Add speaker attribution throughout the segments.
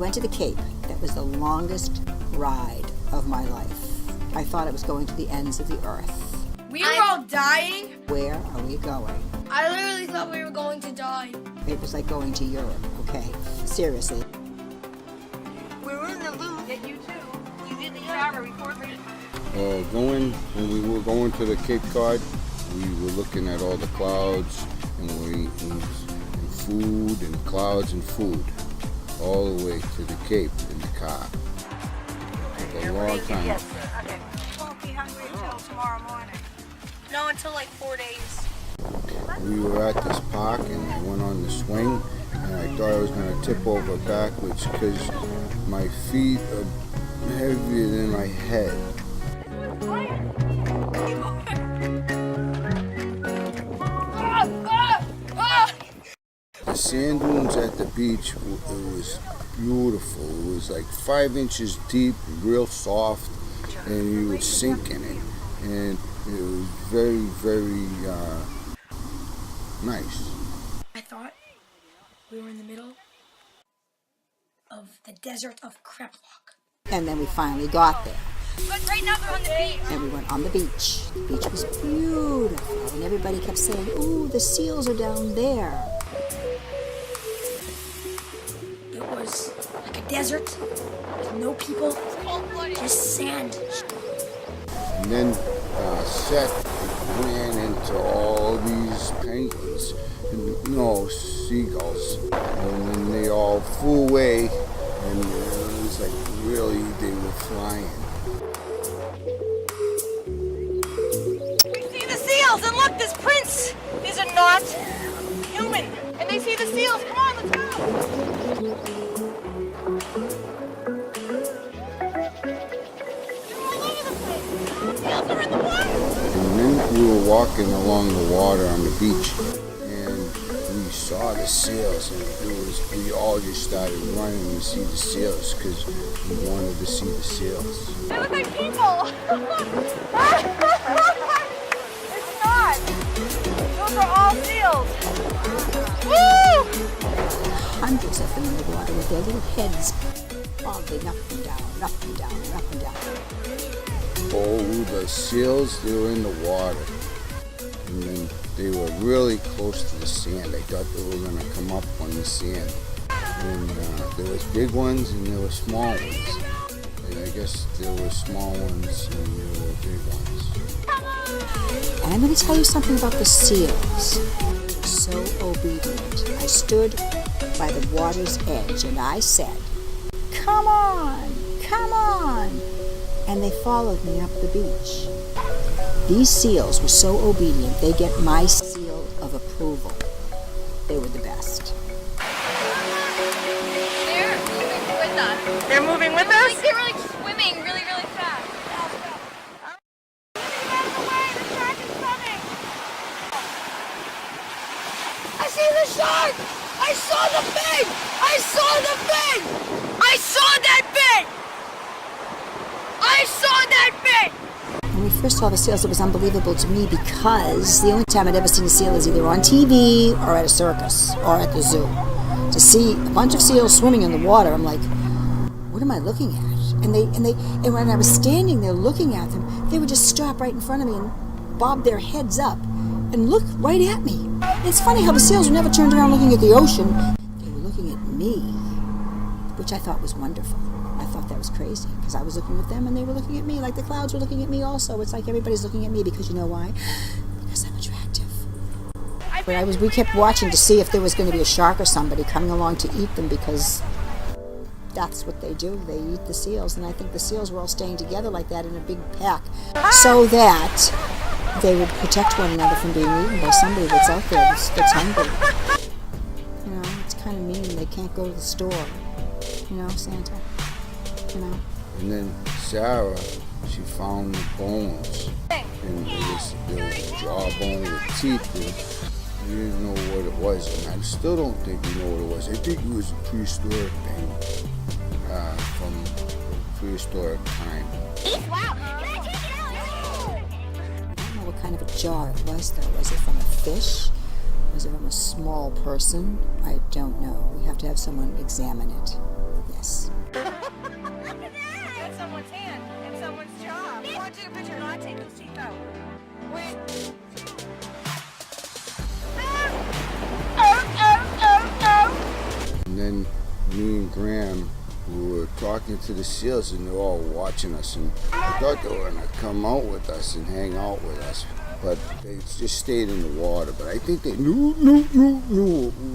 Speaker 1: went to the Cape. That was the longest ride of my life. I thought it was going to the ends of the earth.
Speaker 2: We were all dying.
Speaker 1: Where are we going?
Speaker 2: I literally thought we were going to die.
Speaker 1: It was like going to Europe, okay? Seriously.
Speaker 2: We were in the loop. Yeah, you too. You did the shower before the...
Speaker 3: When we were going to the Cape Cod, we were looking at all the clouds, and we were eating food and clouds and food all the way to the Cape in the car. It took a long time.
Speaker 2: Yes, sir. Okay. Won't be hungry until tomorrow morning. No, until like 4 days.
Speaker 3: We were at this park and I went on the swing and I thought I was going to tip over backwards because my feet are heavier than my head. The sand dunes at the beach, it was beautiful. It was like 5 inches deep, real soft, and you would sink in it. And it was very, very nice.
Speaker 2: I thought we were in the middle of the desert of Kreplach.
Speaker 1: And then we finally got there.
Speaker 2: But right now they're on the beach.
Speaker 1: And we went on the beach. The beach was beautiful. And everybody kept saying, ooh, the seals are down there.
Speaker 2: It was like a desert with no people, just sand.
Speaker 3: And then Seth ran into all these penguins, and, no, seagulls. And then they all flew away, and it was like really they were flying.
Speaker 2: We see the seals, and look, this prince. These are not human. And they see the seals. Come on, let's go.
Speaker 3: And then we were walking along the water on the beach, and we saw the seals, and we all just started running to see the seals because we wanted to see the seals.
Speaker 2: They look like people. It's not. Those are all seals. Woo!
Speaker 1: Hundreds of them in the water with their little heads bobbing up and down, up and down, up and down.
Speaker 3: Oh, the seals, they were in the water. And then they were really close to the sand. I thought they were going to come up on the sand. And there was big ones and there were small ones. And I guess there were small ones and there were big ones.
Speaker 1: And I'm going to tell you something about the seals. They're so obedient. I stood by the water's edge and I said, come on, come on. And they followed me up the beach. These seals were so obedient, they get my seal of approval. They were the best.
Speaker 4: They're moving with us.
Speaker 2: They're moving with us?
Speaker 4: Like they're like swimming really, really fast.
Speaker 2: I see the shark! I saw the fin! I saw the fin! I saw that fin! I saw that fin!
Speaker 1: When we first saw the seals, it was unbelievable to me because the only time I'd ever seen a seal is either on TV or at a circus or at the zoo. To see a bunch of seals swimming in the water, I'm like, what am I looking at? And when I was standing there looking at them, they would just stop right in front of me and bob their heads up and look right at me. And it's funny how the seals were never turned around looking at the ocean. They were looking at me, which I thought was wonderful. I thought that was crazy because I was looking at them and they were looking at me like the clouds were looking at me also. It's like everybody's looking at me because you know why? Because I'm attractive. But we kept watching to see if there was going to be a shark or somebody coming along to eat them because that's what they do. They eat the seals, and I think the seals were all staying together like that in a big pack so that they would protect one another from being eaten by somebody that's out there that's hungry. You know, it's kind of mean. They can't go to the store. You know, Santa. You know.
Speaker 3: And then Sarah, she found the bones. And there was jawbone with teeth. And we didn't know what it was. And I still don't think we know what it was. I think it was a prehistoric thing from prehistoric time.
Speaker 2: Wow! Can I take it out?
Speaker 1: I don't know what kind of a jar it was, though. Was it from a fish? Was it from a small person? I don't know. We have to have someone examine it. Yes.
Speaker 2: want to take a picture. No, I take those teeth out. Wait.
Speaker 3: And then me and Graham, we were talking to the seals and they're all watching us. And I thought they were going to come out with us and hang out with us. But they just stayed in the water. But I think they knew what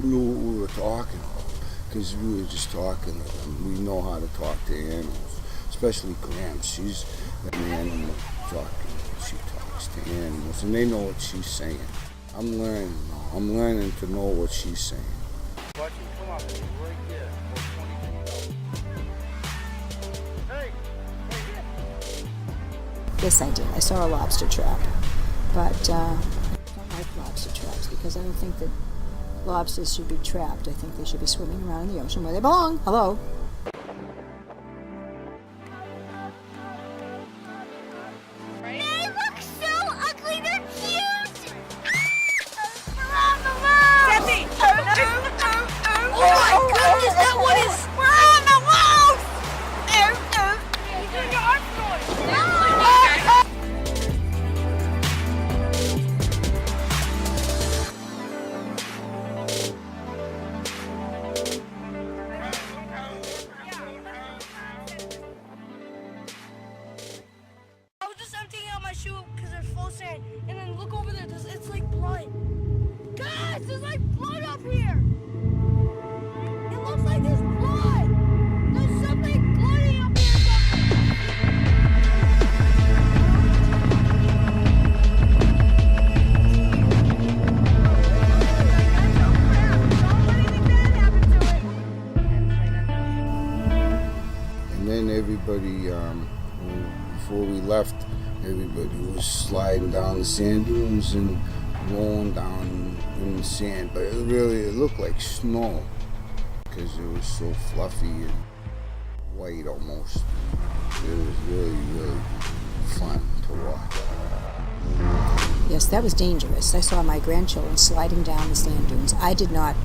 Speaker 3: we were talking about. Because we were just talking to them. We know how to talk to animals. Especially Graham. She's an animal talker. She talks to animals. And they know what she's saying. I'm learning now. I'm learning to know what she's saying.
Speaker 5: Watch him come up right there. Hey!
Speaker 1: Yes, I did. I saw a lobster trap. But I don't like lobster traps because I don't think that lobsters should be trapped. I think they should be swimming around in the ocean where they belong. Hello?
Speaker 2: They look so ugly. They're cute. We're on the road. Stephanie. Oh my goodness, that one is. We're on the road. You're doing your arm noise. I was just emptying out my shoe because there's full of sand, and then look over there. It's like blood. Guys, there's like blood up here. It looks like there's blood. There's something bloody up here.
Speaker 3: And then everybody, before we left, everybody was sliding down the sand dunes and rolling down in the sand. But it looked like snow because it was so fluffy and white almost. It was really, really fun to watch.
Speaker 1: Yes, that was dangerous. I saw my grandchildren sliding down the sand dunes. I did not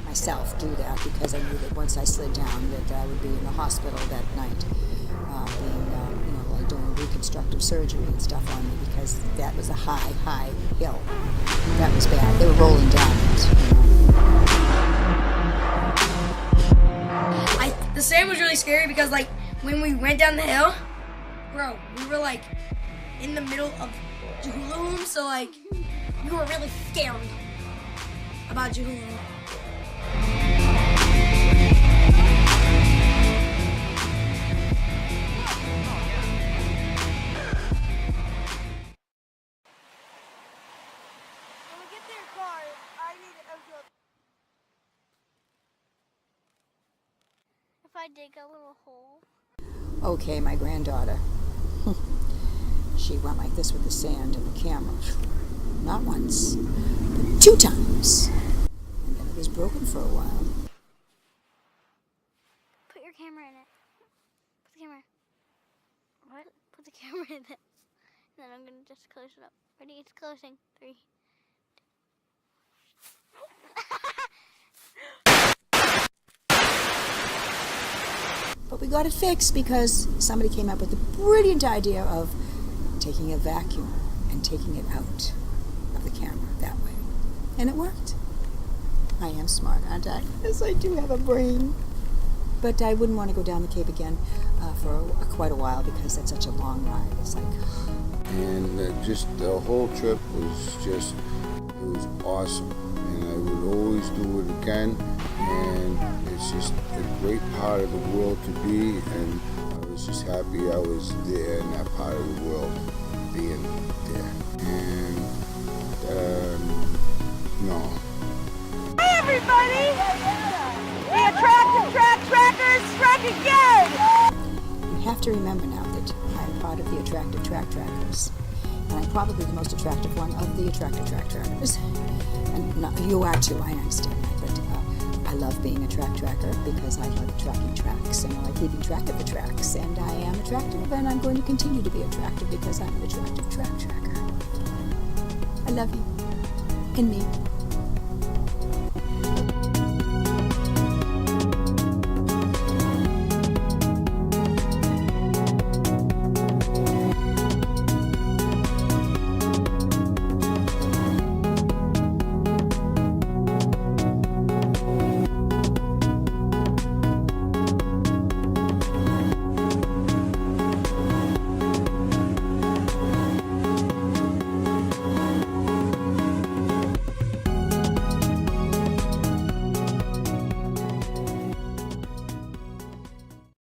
Speaker 1: myself do that because I knew that once I slid down that I would be in the hospital that night, like doing reconstructive surgery and stuff on me because that was a high hill. That was bad. They were rolling down it.
Speaker 2: The sand was really scary because, like, when we went down the hill, bro, we were like in the middle of Jehulum, so like we were really scared about Jehulum. If I dig a little hole.
Speaker 1: Okay, my granddaughter. She went like this with the sand and the camera. Not once, but 2 times. And then it was broken for a while.
Speaker 2: Put your camera in it. Put the camera. What? Put the camera in this. And then I'm gonna just close it up. Ready? It's closing. 3.
Speaker 1: But we got it fixed because somebody came up with the brilliant idea of taking a vacuum and taking it out of the camera that way. And it worked. I am smart, aren't I? Yes, I do have a brain. But I wouldn't want to go down the Cape again for quite a while because that's such a long ride. It's like...
Speaker 3: And just the whole trip was awesome. And I would always do it again. And it's just a great part of the world to be. And I was just happy I was there in that part of the world, being there. And, no.
Speaker 2: Hey everybody! The Attractive Track Trackers strike again!
Speaker 1: You have to remember now that I'm part of the Attractive Track Trackers. And I'm probably the most attractive one of the Attractive Track Trackers. And no, you are too, I understand that. But I love being a track tracker because I love tracking tracks and I like keeping track of the tracks. And I am attractive and I'm going to continue to be attractive because I'm an attractive track tracker. I love you. And me.